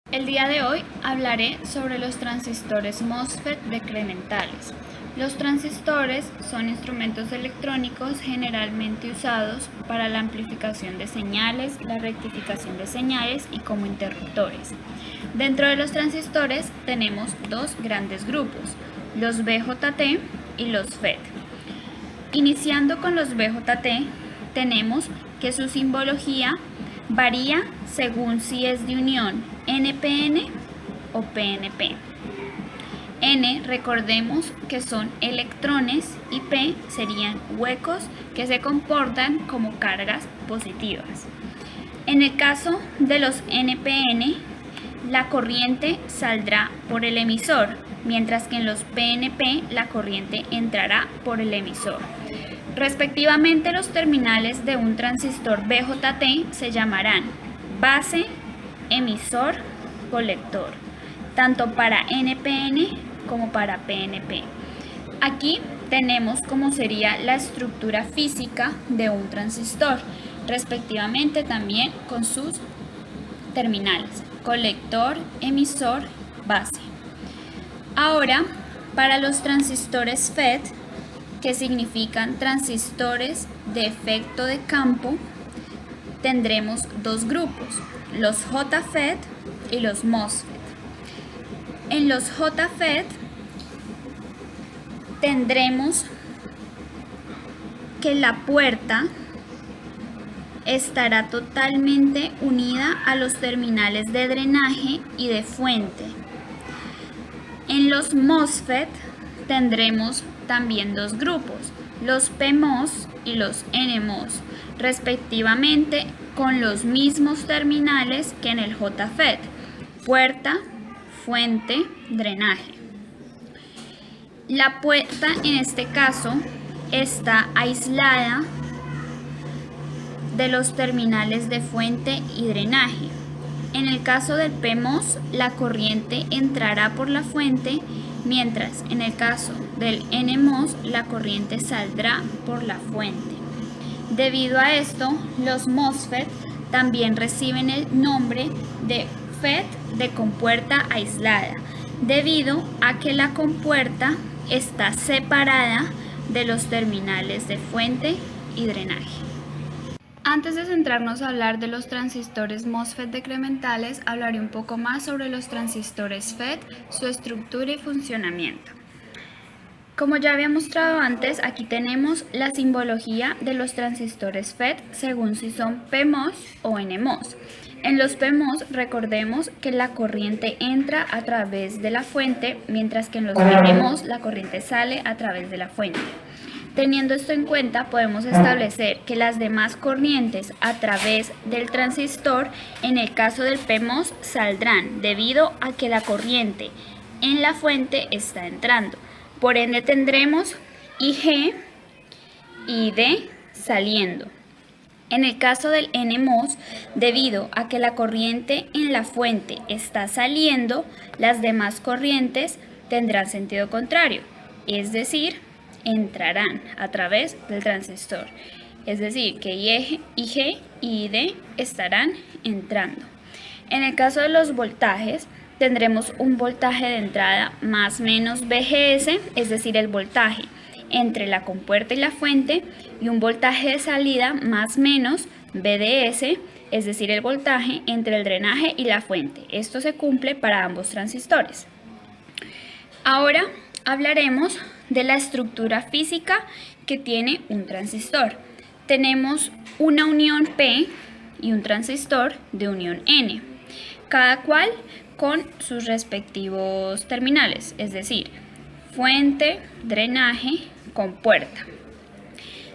El día de hoy hablaré sobre los transistores MOSFET decrementales. Los transistores son instrumentos electrónicos generalmente usados para la amplificación de señales, la rectificación de señales y como interruptores. Dentro de los transistores tenemos dos grandes grupos, los BJT y los FET. Iniciando con los BJT, tenemos que su simbología varía según si es de unión NPN o PNP. N, recordemos que son electrones y P serían huecos que se comportan como cargas positivas. En el caso de los NPN, la corriente saldrá por el emisor, mientras que en los PNP la corriente entrará por el emisor. Respectivamente, los terminales de un transistor BJT se llamarán base, emisor, colector, tanto para NPN como para PNP. Aquí tenemos cómo sería la estructura física de un transistor, respectivamente también con sus terminales, colector, emisor, base. Ahora, para los transistores FET, que significan transistores de efecto de campo, tendremos dos grupos, los JFET y los MOSFET. En los JFET tendremos que la puerta estará totalmente unida a los terminales de drenaje y de fuente. En los MOSFET tendremos también dos grupos, los PMOS y los NMOS, respectivamente con los mismos terminales que en el JFET, puerta, fuente, drenaje. La puerta en este caso está aislada de los terminales de fuente y drenaje. En el caso del PMOS, la corriente entrará por la fuente, mientras en el caso del NMOS, la corriente saldrá por la fuente. Debido a esto, los MOSFET también reciben el nombre de FET de compuerta aislada, debido a que la compuerta está separada de los terminales de fuente y drenaje. Antes de centrarnos a hablar de los transistores MOSFET decrementales, hablaré un poco más sobre los transistores FET, su estructura y funcionamiento. Como ya había mostrado antes, aquí tenemos la simbología de los transistores FET según si son PMOS o NMOS. En los PMOS recordemos que la corriente entra a través de la fuente, mientras que en los NMOS la corriente sale a través de la fuente. Teniendo esto en cuenta, podemos establecer que las demás corrientes a través del transistor, en el caso del PMOS, saldrán debido a que la corriente en la fuente está entrando. Por ende tendremos IG y ID saliendo. En el caso del NMOS, debido a que la corriente en la fuente está saliendo, las demás corrientes tendrán sentido contrario, es decir, entrarán a través del transistor. Es decir, que IG y ID estarán entrando. En el caso de los voltajes, tendremos un voltaje de entrada más menos VGS, es decir, el voltaje entre la compuerta y la fuente, y un voltaje de salida más menos VDS, es decir, el voltaje entre el drenaje y la fuente. Esto se cumple para ambos transistores. Ahora hablaremos de la estructura física que tiene un transistor. Tenemos una unión P y un transistor de unión N, cada cual con sus respectivos terminales, es decir, fuente, drenaje, compuerta.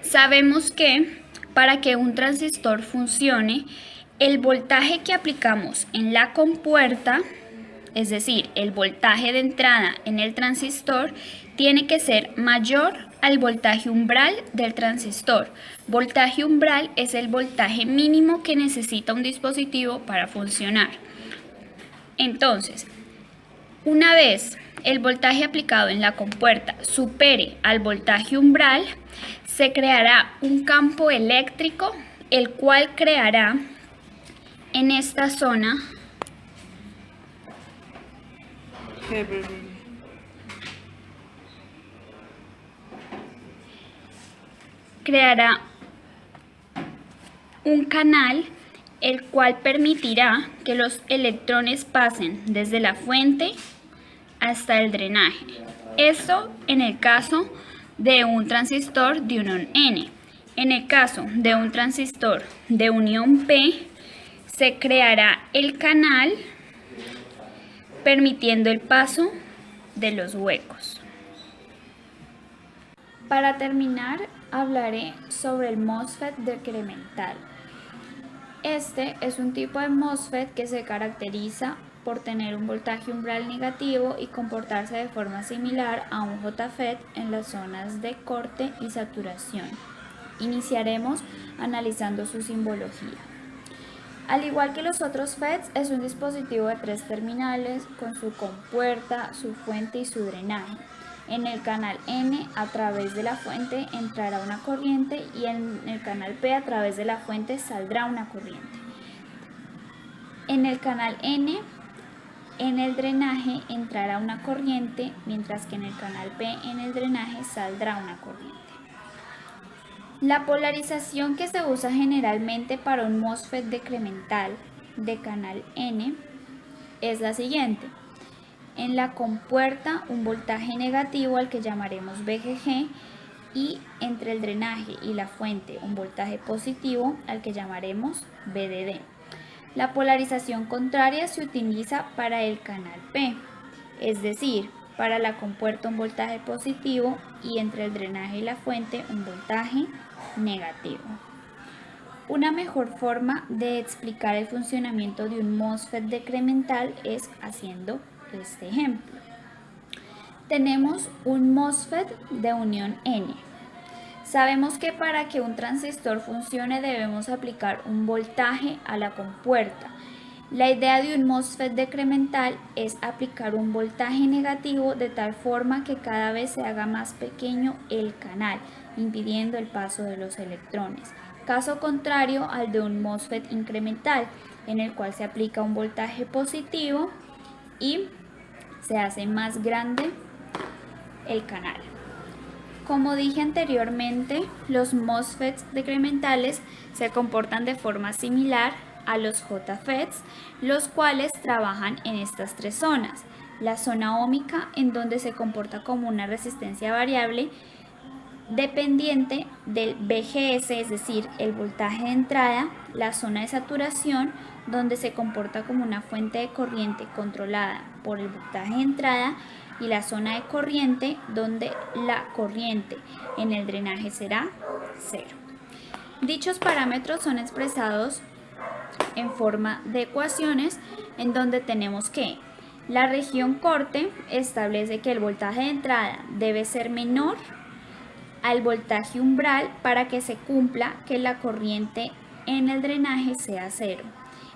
Sabemos que para que un transistor funcione, el voltaje que aplicamos en la compuerta, es decir, el voltaje de entrada en el transistor, tiene que ser mayor al voltaje umbral del transistor. Voltaje umbral es el voltaje mínimo que necesita un dispositivo para funcionar. Entonces, una vez el voltaje aplicado en la compuerta supere al voltaje umbral, se creará un campo eléctrico, el cual creará en esta zona creará un canal el cual permitirá que los electrones pasen desde la fuente hasta el drenaje. Esto en el caso de un transistor de unión N. En el caso de un transistor de unión P, se creará el canal permitiendo el paso de los huecos. Para terminar, hablaré sobre el MOSFET decremental. Este es un tipo de MOSFET que se caracteriza por tener un voltaje umbral negativo y comportarse de forma similar a un JFET en las zonas de corte y saturación. Iniciaremos analizando su simbología. Al igual que los otros FETs, es un dispositivo de 3 terminales con su compuerta, su fuente y su drenaje. En el canal N, a través de la fuente entrará una corriente y en el canal P, a través de la fuente saldrá una corriente. En el canal N, en el drenaje entrará una corriente, mientras que en el canal P, en el drenaje saldrá una corriente. La polarización que se usa generalmente para un MOSFET decremental de canal N es la siguiente. En la compuerta un voltaje negativo al que llamaremos VGG y entre el drenaje y la fuente un voltaje positivo al que llamaremos VDD. La polarización contraria se utiliza para el canal P, es decir, para la compuerta un voltaje positivo y entre el drenaje y la fuente un voltaje negativo. Una mejor forma de explicar el funcionamiento de un MOSFET decremental es haciendo este ejemplo. Tenemos un MOSFET de unión N. Sabemos que para que un transistor funcione debemos aplicar un voltaje a la compuerta. La idea de un MOSFET decremental es aplicar un voltaje negativo de tal forma que cada vez se haga más pequeño el canal, impidiendo el paso de los electrones. Caso contrario al de un MOSFET incremental, en el cual se aplica un voltaje positivo y se hace más grande el canal. Como dije anteriormente, los MOSFETs decrementales se comportan de forma similar a los JFETs, los cuales trabajan en estas 3 zonas. La zona óhmica, en donde se comporta como una resistencia variable dependiente del VGS, es decir, el voltaje de entrada. La zona de saturación, donde se comporta como una fuente de corriente controlada por el voltaje de entrada, y la zona de corriente, donde la corriente en el drenaje será 0. Dichos parámetros son expresados en forma de ecuaciones, en donde tenemos que la región corte establece que el voltaje de entrada debe ser menor al voltaje umbral para que se cumpla que la corriente en el drenaje sea 0.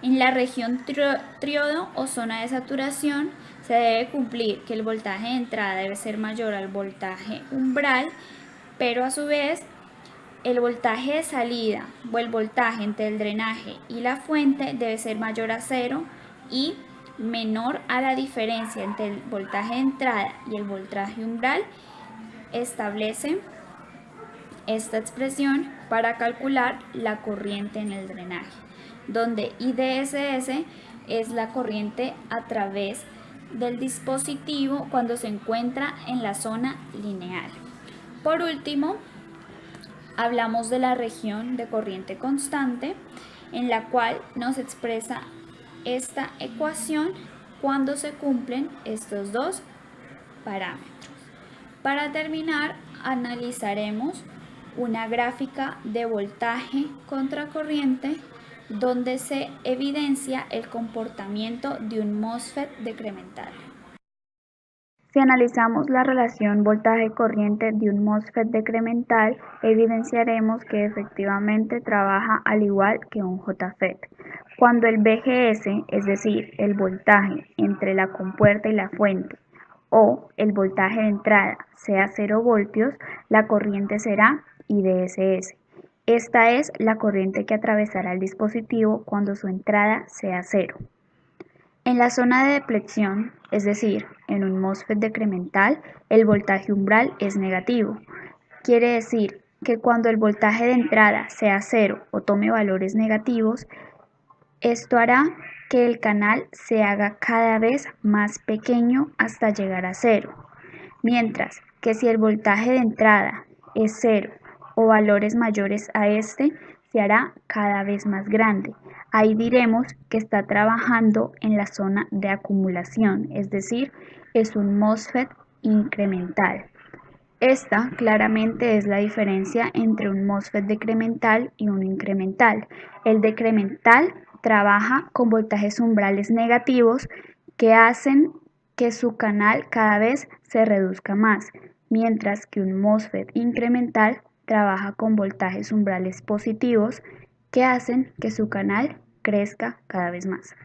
En la región triodo o zona de saturación se debe cumplir que el voltaje de entrada debe ser mayor al voltaje umbral, pero a su vez el voltaje de salida o el voltaje entre el drenaje y la fuente debe ser mayor a 0 y menor a la diferencia entre el voltaje de entrada y el voltaje umbral. Establece esta expresión para calcular la corriente en el drenaje, donde IDSS es la corriente a través del dispositivo cuando se encuentra en la zona lineal. Por último, hablamos de la región de corriente constante, en la cual nos expresa esta ecuación cuando se cumplen estos 2 parámetros. Para terminar, analizaremos una gráfica de voltaje contra corriente donde se evidencia el comportamiento de un MOSFET decremental. Si analizamos la relación voltaje-corriente de un MOSFET decremental, evidenciaremos que efectivamente trabaja al igual que un JFET. Cuando el VGS, es decir, el voltaje entre la compuerta y la fuente, o el voltaje de entrada sea 0 voltios, la corriente será IDSS. Esta es la corriente que atravesará el dispositivo cuando su entrada sea 0. En la zona de depleción, es decir, en un MOSFET decremental, el voltaje umbral es negativo. Quiere decir que cuando el voltaje de entrada sea cero o tome valores negativos, esto hará que el canal se haga cada vez más pequeño hasta llegar a cero, mientras que si el voltaje de entrada es cero o valores mayores a este, se hará cada vez más grande. Ahí diremos que está trabajando en la zona de acumulación, es decir, es un MOSFET incremental. Esta claramente es la diferencia entre un MOSFET decremental y un incremental. El decremental trabaja con voltajes umbrales negativos que hacen que su canal cada vez se reduzca más, mientras que un MOSFET incremental trabaja con voltajes umbrales positivos que hacen que su canal crezca cada vez más.